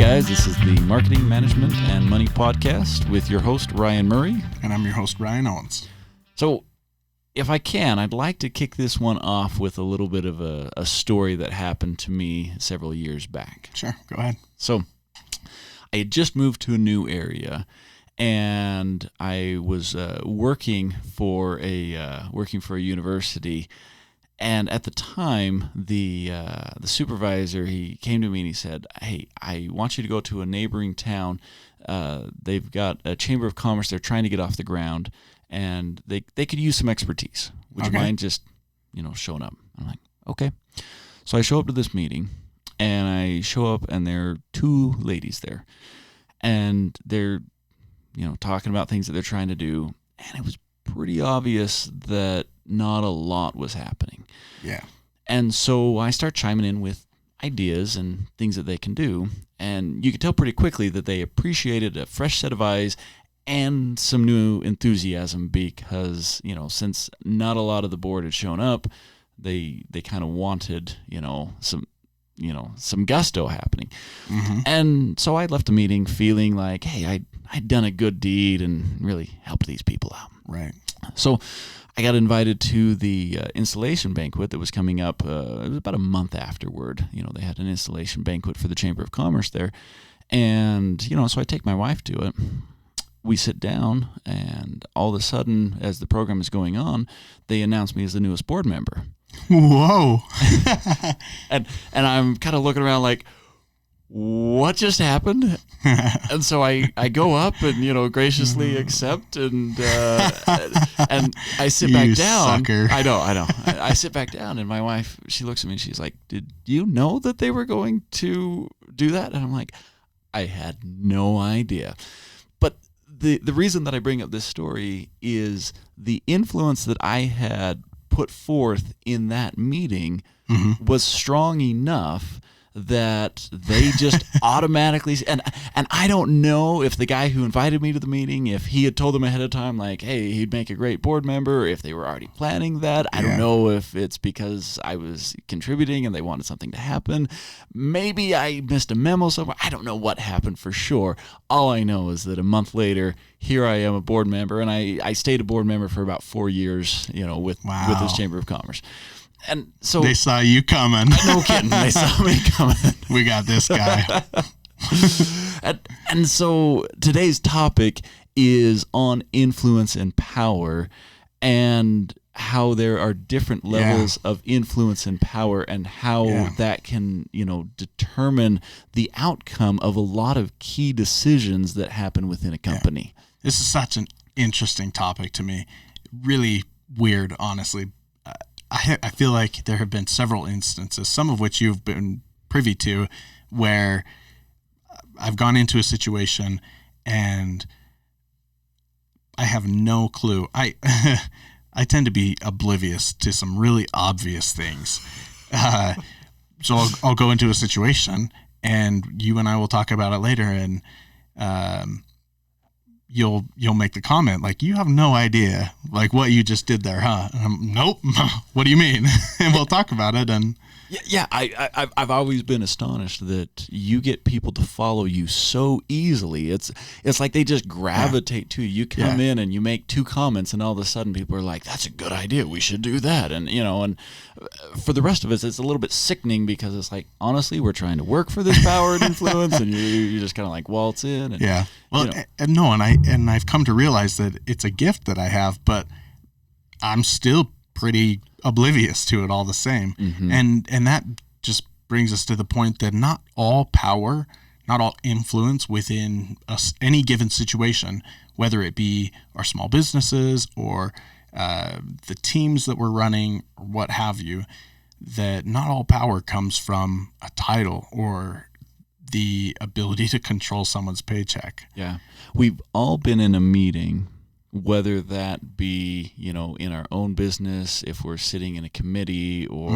guys, this is the Marketing, Management, and Money Podcast with your host, Ryan Murray. And I'm your host, Ryan Owens. So, if I can, I'd like to kick this one off with a little bit of a story that happened to me several years back. Sure, go ahead. So, I had just moved to a new area, and I was working for a university. And at the time, the supervisor, he came to me and he said, "Hey, I want you to go to a neighboring town. They've got a chamber of commerce. They're trying to get off the ground, and they could use some expertise. Would you mind just, showing up?" I'm like, okay. So I show up to this meeting, and I show up, and there are two ladies there, and they're, talking about things that they're trying to do, and it was pretty obvious that not a lot was happening. Yeah. And so I start chiming in with ideas and things that they can do. And you could tell pretty quickly that they appreciated a fresh set of eyes and some new enthusiasm because, since not a lot of the board had shown up, they kind of wanted, some gusto happening. Mm-hmm. And so I left the meeting feeling like, hey, I'd done a good deed and really helped these people out. Right. So I got invited to the installation banquet that was coming up. It was about a month afterward. They had an installation banquet for the Chamber of Commerce there. And, so I take my wife to it. We sit down, and all of a sudden, as the program is going on, they announce me as the newest board member. Whoa. and I'm kind of looking around like, what just happened? And so I go up and, graciously accept and I sit back down. Sucker. I know. I sit back down, and my wife, she looks at me and she's like, "Did you know that they were going to do that?" And I'm like, I had no idea. But the reason that I bring up this story is the influence that I had put forth in that meeting was strong enough that they just automatically, and I don't know if the guy who invited me to the meeting, if he had told them ahead of time, like, hey, he'd make a great board member, or if they were already planning that. I don't know if it's because I was contributing and they wanted something to happen. Maybe I missed a memo somewhere. I don't know what happened for sure. All I know is that a month later, here I am, a board member, and I stayed a board member for about 4 years, with this Chamber of Commerce. And so they saw you coming. No kidding. They saw me coming. We got this guy. and so today's topic is on influence and power, and how there are different levels of influence and power, and how that can, determine the outcome of a lot of key decisions that happen within a company. Yeah. This is such an interesting topic to me. Really weird, honestly. I feel like there have been several instances, some of which you've been privy to, where I've gone into a situation and I have no clue. I tend to be oblivious to some really obvious things. So I'll go into a situation, and you and I will talk about it later, and you'll make the comment like, you have no idea like what you just did there, huh? And nope. What do you mean? And we'll talk about it. And I've always been astonished that you get people to follow you so easily. It's like they just gravitate to you. You come in and you make two comments, and all of a sudden people are like, "That's a good idea. We should do that." And and for the rest of us, it's a little bit sickening because it's like, honestly, we're trying to work for this power and influence, and you just kind of like waltz in. And, and I've come to realize that it's a gift that I have, but I'm still pretty oblivious to it all the same. Mm-hmm. And that just brings us to the point that not all power, not all influence within any given situation, whether it be our small businesses or the teams that we're running or what have you, that not all power comes from a title or the ability to control someone's paycheck. Yeah. We've all been in a meeting, whether that be, in our own business, if we're sitting in a committee or,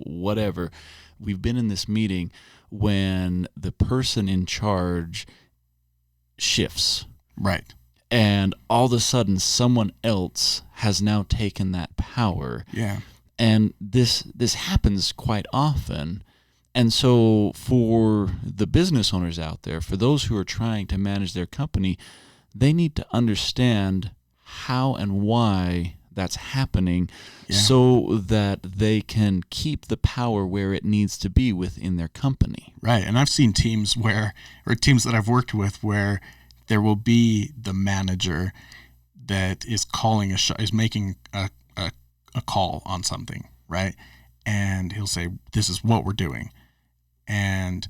whatever. We've been in this meeting when the person in charge shifts. Right. And all of a sudden someone else has now taken that power. Yeah. And this happens quite often. And so for the business owners out there, for those who are trying to manage their company, they need to understand how and why that's happening so that they can keep the power where it needs to be within their company. Right. And I've seen teams that I've worked with where there will be the manager that is calling is making a call on something, right? And he'll say, this is what we're doing. And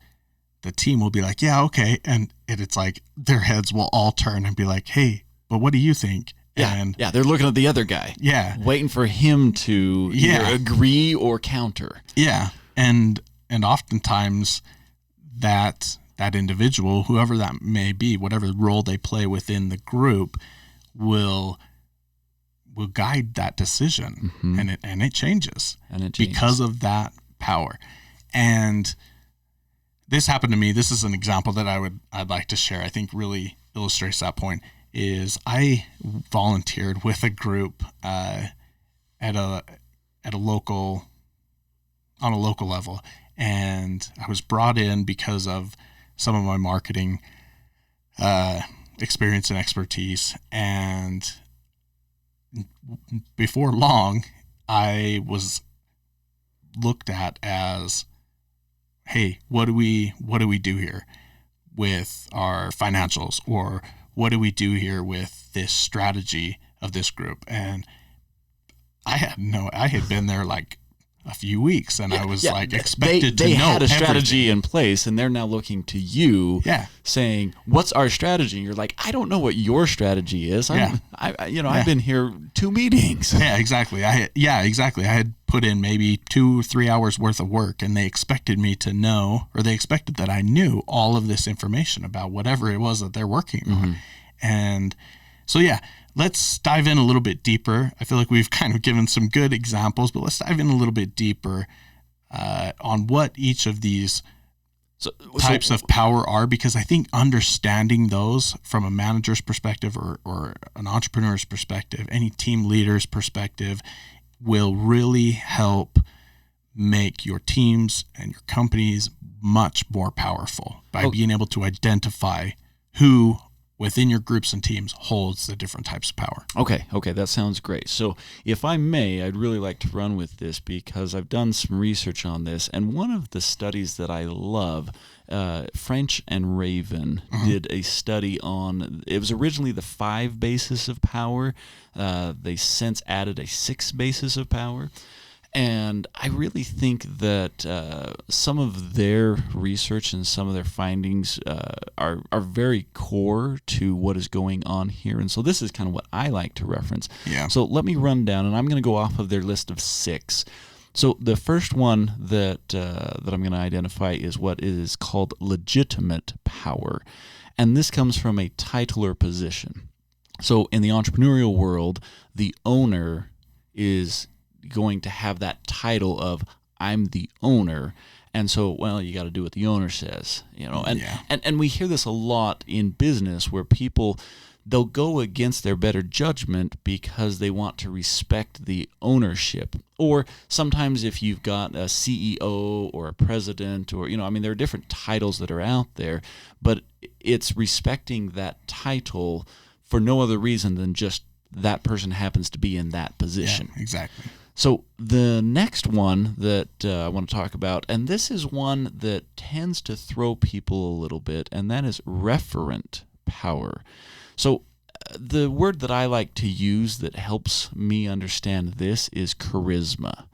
the team will be like, yeah, okay. And it's like their heads will all turn and be like, hey, but what do you think? And they're looking at the other guy. Yeah. Waiting for him to either agree or counter. Yeah. And oftentimes that individual, whoever that may be, whatever role they play within the group, will guide that decision. And it changes. Because of that power. And this happened to me. This is an example that I'd like to share. I think really illustrates that point. Is I volunteered with a group on a local level, and I was brought in because of some of my marketing experience and expertise. And before long, I was looked at as, hey, what do we do here with our financials, or what do we do here with this strategy of this group? And I had been there like a few weeks, and I was like expected to know. They had a strategy in place, and they're now looking to you, saying, "What's our strategy?" And you're like, "I don't know what your strategy is. I've been here 2 meetings." Yeah, exactly. I had put in maybe 2-3 hours worth of work, and they expected me to know, or they expected that I knew all of this information about whatever it was that they're working on. And so, let's dive in a little bit deeper. I feel like we've kind of given some good examples, but let's dive in a little bit deeper on what each of these types of power are, because I think understanding those from a manager's perspective or an entrepreneur's perspective, any team leader's perspective, will really help make your teams and your companies much more powerful by being able to identify who within your groups and teams holds the different types of power. Okay, that sounds great. So if I may, I'd really like to run with this because I've done some research on this, and one of the studies that I love, French and Raven did a study on, it was originally the 5 bases of power. They since added a 6 bases of power. And I really think that some of their research and some of their findings are very core to what is going on here. And so this is kind of what I like to reference. Yeah. So let me run down, and I'm going to go off of their list of 6. So the first one that I'm going to identify is what is called legitimate power. And this comes from a title or position. So in the entrepreneurial world, the owner is going to have that title of I'm the owner, and so you got to do what the owner says, and we hear this a lot in business where people, they'll go against their better judgment because they want to respect the ownership. Or sometimes if you've got a CEO or a president, or there are different titles that are out there, but it's respecting that title for no other reason than just that person happens to be in that position. Yeah, exactly. So the next one that I want to talk about, and this is one that tends to throw people a little bit, and that is referent power. So the word that I like to use that helps me understand this is charisma.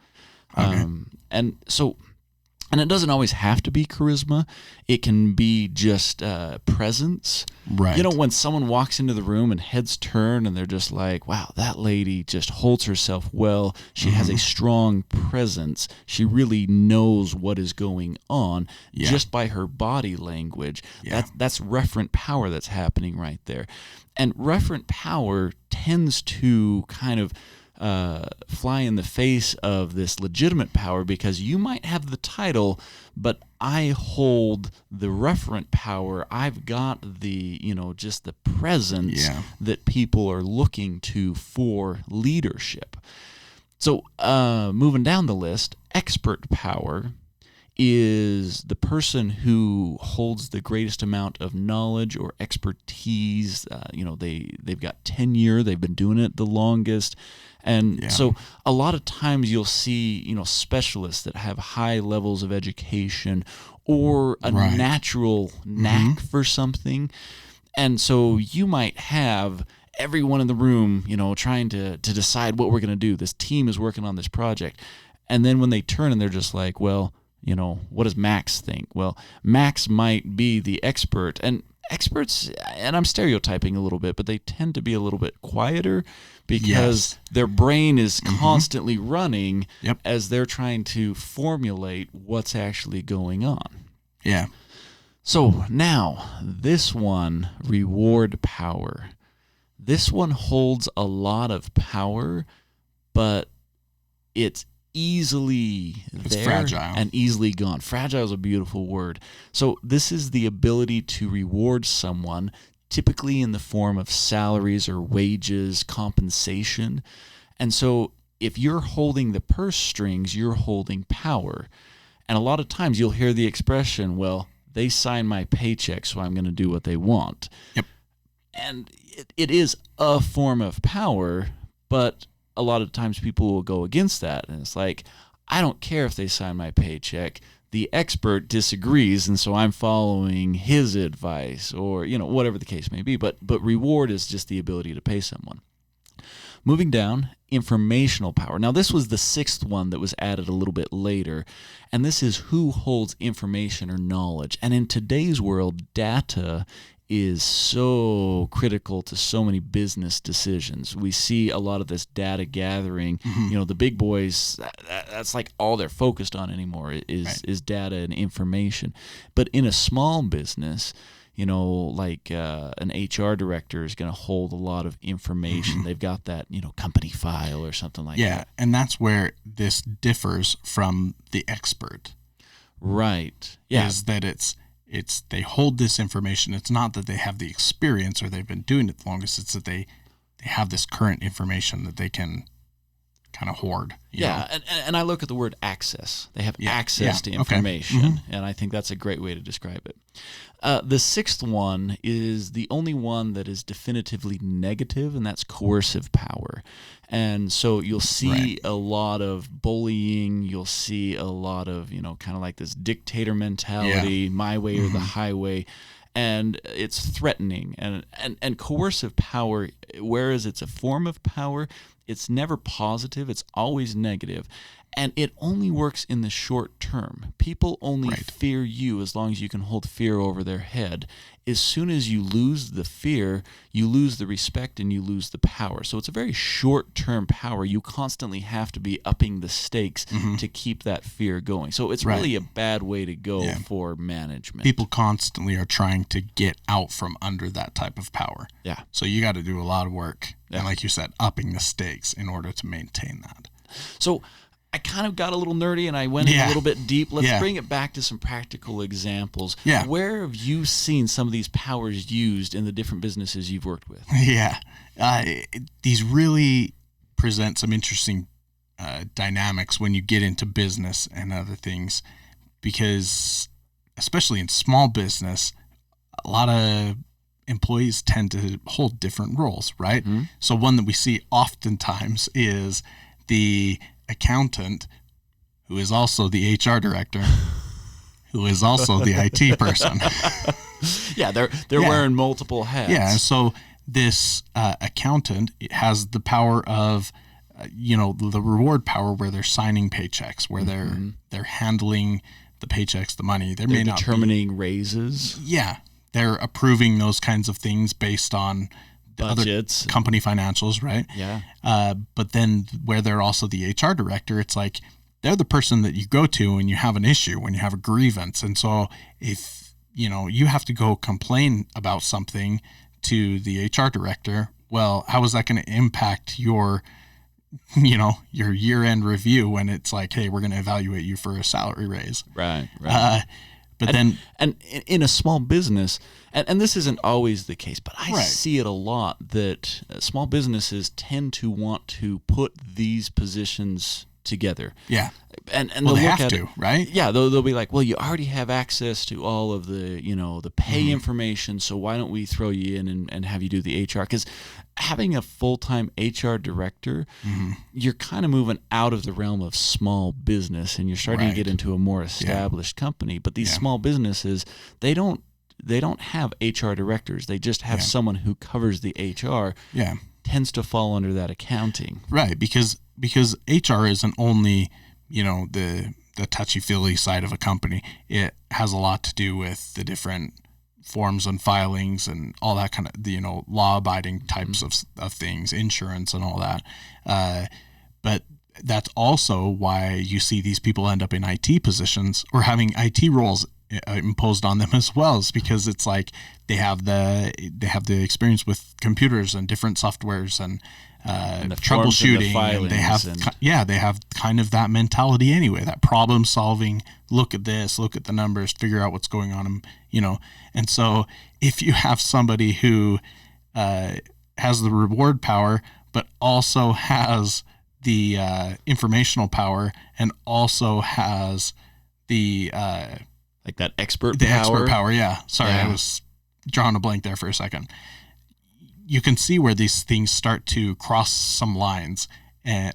Okay. And it doesn't always have to be charisma. It can be just presence. Right. When someone walks into the room and heads turn and they're just like, wow, that lady just holds herself well. She has a strong presence. She really knows what is going on just by her body language. Yeah. That's referent power that's happening right there. And referent power tends to kind of fly in the face of this legitimate power, because you might have the title, but I hold the referent power. I've got the, just the presence that people are looking to for leadership. So moving down the list, expert power is the person who holds the greatest amount of knowledge or expertise. They've got tenure, they've been doing it the longest. And so a lot of times you'll see, specialists that have high levels of education or a natural knack for something. And so you might have everyone in the room, trying to decide what we're going to do. This team is working on this project. And then when they turn and they're just like, well, what does Max think? Well, Max might be the expert, and experts, and I'm stereotyping a little bit, but they tend to be a little bit quieter because their brain is constantly running as they're trying to formulate what's actually going on. Yeah. So now this one, reward power. This one holds a lot of power, but it's it's fragile and easily gone. Fragile is a beautiful word. So this is the ability to reward someone, typically in the form of salaries or wages, compensation. And so if you're holding the purse strings, you're holding power. And a lot of times you'll hear the expression, well, they sign my paycheck, so I'm going to do what they want. Yep. And it is a form of power, but a lot of times people will go against that. And it's like, I don't care if they sign my paycheck. The expert disagrees, and so I'm following his advice, or, whatever the case may be. But reward is just the ability to pay someone. Moving down, informational power. Now, this was the sixth one that was added a little bit later, and this is who holds information or knowledge. And in today's world, data is so critical to so many business decisions. We see a lot of this data gathering. The big boys, that's like all they're focused on anymore is data and information. But in a small business, like an HR director is going to hold a lot of information. They've got that, company file or something like that. Yeah, and that's where this differs from the expert. Right. Yeah. Is that it's they hold this information. It's not that they have the experience or they've been doing it the longest. It's that they have this current information that they can kind of hoard. You know? And I look at the word access. They have access to information, and I think that's a great way to describe it. The sixth one is the only one that is definitively negative, and that's coercive power. And so you'll see a lot of bullying. You'll see a lot of, kind of like this dictator mentality, my way or the highway. And it's threatening. And coercive power, whereas it's a form of power, it's never positive. It's always negative. And it only works in the short term. People only fear you as long as you can hold fear over their head. As soon as you lose the fear, you lose the respect and you lose the power. So it's a very short-term power. You constantly have to be upping the stakes to keep that fear going. So it's really a bad way to go for management. People constantly are trying to get out from under that type of power. Yeah. So you got to do a lot of work. And like you said, upping the stakes in order to maintain that. So I kind of got a little nerdy and I went in a little bit deep. Let's bring it back to some practical examples. Yeah. Where have you seen some of these powers used in the different businesses you've worked with? Yeah. These really present some interesting dynamics when you get into business and other things, because especially in small business, a lot of employees tend to hold different roles, right? So one that we see oftentimes is the accountant, who is also the HR director, who is also the IT person. They're wearing multiple hats. Yeah, so this accountant has the power of, the reward power, where they're signing paychecks, where they're handling the paychecks, the money. They're determining raises. Yeah, they're approving those kinds of things based on budgets, other company financials, right? Yeah. But then where they're also the HR director, it's like they're the person that you go to when you have an issue, when you have a grievance. And so if, you have to go complain about something to the HR director, well, how is that going to impact your year-end review when it's like, hey, we're going to evaluate you for a salary raise? Right. But in a small business, and this isn't always the case, but I see it a lot, that small businesses tend to want to put these positions together. Yeah. And Well, they'll they look have at to, it. right? Yeah, they'll be like, well, you already have access to all of the, the pay Mm-hmm. information, so why don't we throw you in and have you do the HR? Because having a full-time HR director, Mm-hmm. you're kind of moving out of the realm of small business, and you're starting to get Right. into a more established company. But these Yeah. small businesses, they don't have HR directors. They just have Yeah. someone who covers the HR, Yeah. tends to fall under that accounting. Right, because HR isn't only, the touchy-feely side of a company. It has a lot to do with the different forms and filings and all that kind of, law-abiding types of things, insurance and all that. But that's also why you see these people end up in IT positions or having IT roles imposed on them as well, is because it's like they have the experience with computers and different softwares and the forms and the troubleshooting, and they filings have kind of that mentality anyway, that problem solving, look at this, look at the numbers, figure out what's going on, and so if you have somebody who has the reward power but also has the informational power and also has the like that expert power. expert power. Yeah. Sorry, Yeah. I was drawing a blank there for a second. You can see where these things start to cross some lines,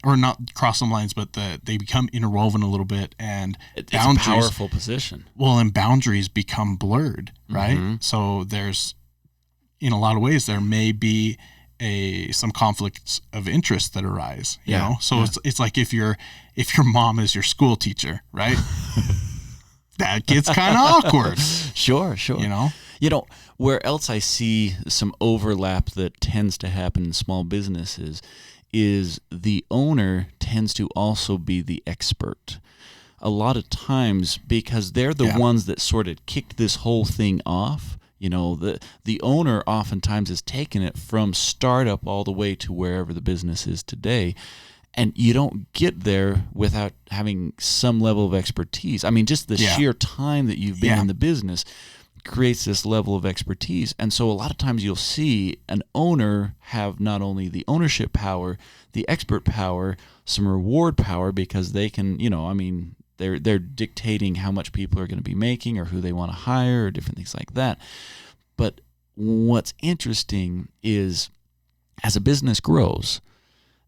or not cross some lines, but they become interwoven a little bit, and It's a powerful position. Well, and boundaries become blurred, right? Mm-hmm. So there's, in a lot of ways, there may be some conflicts of interest that arise. You Yeah. know, so Yeah. it's like if your mom is your school teacher, right? That gets kind of awkward. Sure. Where else I see some overlap that tends to happen in small businesses is the owner tends to also be the expert. A lot of times, because they're the Yeah. ones that sort of kicked this whole thing off. The owner oftentimes has taken it from startup all the way to wherever the business is today. And you don't get there without having some level of expertise. I mean, just the Yeah. sheer time that you've been Yeah. in the business creates this level of expertise. And so a lot of times you'll see an owner have not only the ownership power, the expert power, some reward power, because they can, they're dictating how much people are going to be making or who they want to hire or different things like that. But what's interesting is as a business grows,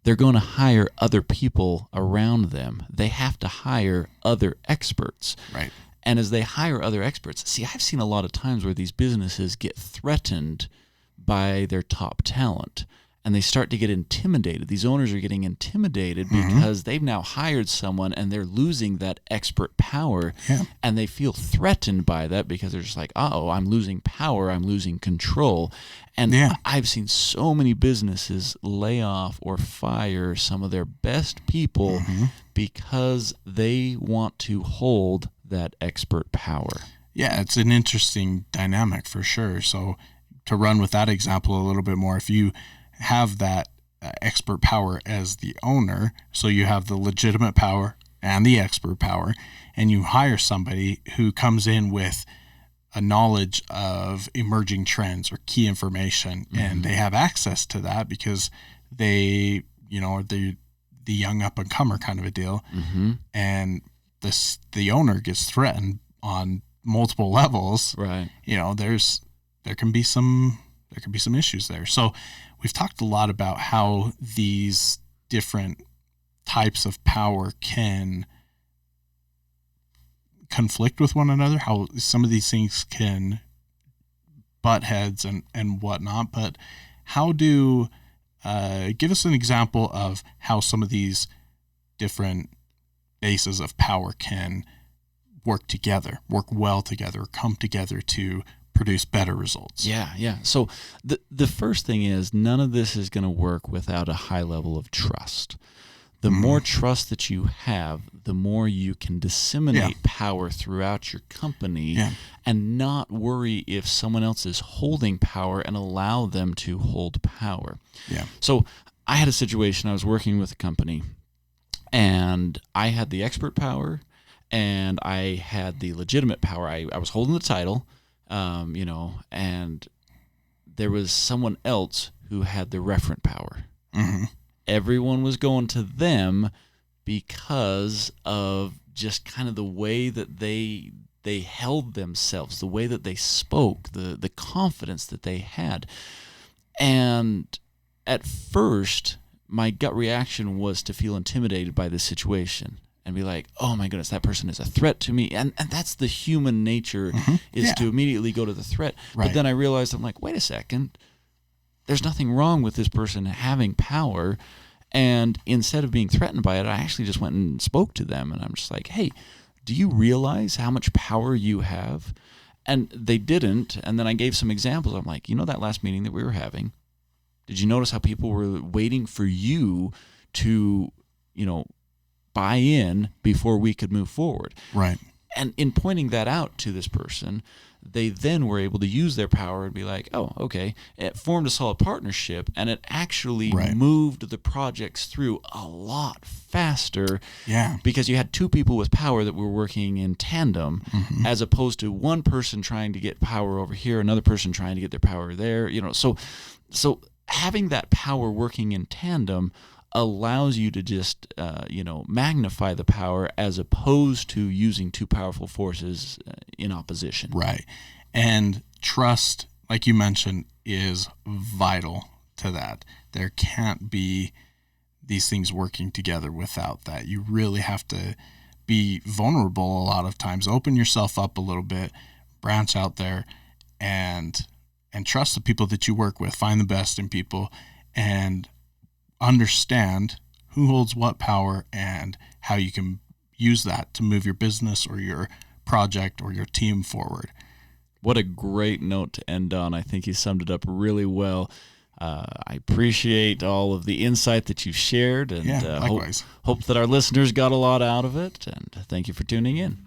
they're going to hire other people around them. They have to hire other experts. Right. And as they hire other experts, see, I've seen a lot of times where these businesses get threatened by their top talent and they start to get intimidated. These owners are getting intimidated because they've now hired someone and they're losing that expert power. Yeah. And they feel threatened by that because they're just like, oh, I'm losing power, I'm losing control. And Yeah. I've seen so many businesses lay off or fire some of their best people because they want to hold that expert power. Yeah, it's an interesting dynamic for sure. So to run with that example a little bit more, if you have that expert power as the owner, so you have the legitimate power and the expert power, and you hire somebody who comes in with a knowledge of emerging trends or key information, and they have access to that because they, are the young up and comer kind of a deal, and the owner gets threatened on multiple levels. Right. There can be some issues there. So we've talked a lot about how these different types of power can conflict with one another, how some of these things can butt heads and whatnot. But how do give us an example of how some of these different bases of power can work well together, come together to produce better results. Yeah. So the first thing is none of this is going to work without a high level of trust. The more trust that you have, the more you can disseminate power throughout your company and not worry if someone else is holding power and allow them to hold power. Yeah. So I had a situation, I was working with a company and I had the expert power and I had the legitimate power. I was holding the title, and there was someone else who had the referent power. Mm-hmm. Everyone was going to them because of just kind of the way that they held themselves, the way that they spoke, the confidence that they had. And at first, my gut reaction was to feel intimidated by this situation and be like, oh my goodness, that person is a threat to me. And that's the human nature, is to immediately go to the threat. Right. But then I realized, I'm like, wait a second, there's nothing wrong with this person having power. And instead of being threatened by it, I actually just went and spoke to them. And I'm just like, hey, do you realize how much power you have? And they didn't. And then I gave some examples. I'm like, that last meeting that we were having, did you notice how people were waiting for you to, buy in before we could move forward? Right. And in pointing that out to this person, they then were able to use their power and be like, oh, okay, it formed a solid partnership, and it actually moved the projects through a lot faster. Yeah. Because you had two people with power that were working in tandem, as opposed to one person trying to get power over here, another person trying to get their power there. So having that power working in tandem allows you to just, magnify the power, as opposed to using two powerful forces in opposition. Right. And trust, like you mentioned, is vital to that. There can't be these things working together without that. You really have to be vulnerable a lot of times, open yourself up a little bit, branch out there, and trust the people that you work with, find the best in people, and understand who holds what power and how you can use that to move your business or your project or your team forward. What a great note to end on. I think you summed it up really well. I appreciate all of the insight that you've shared, and likewise. hope that our listeners got a lot out of it, and thank you for tuning in.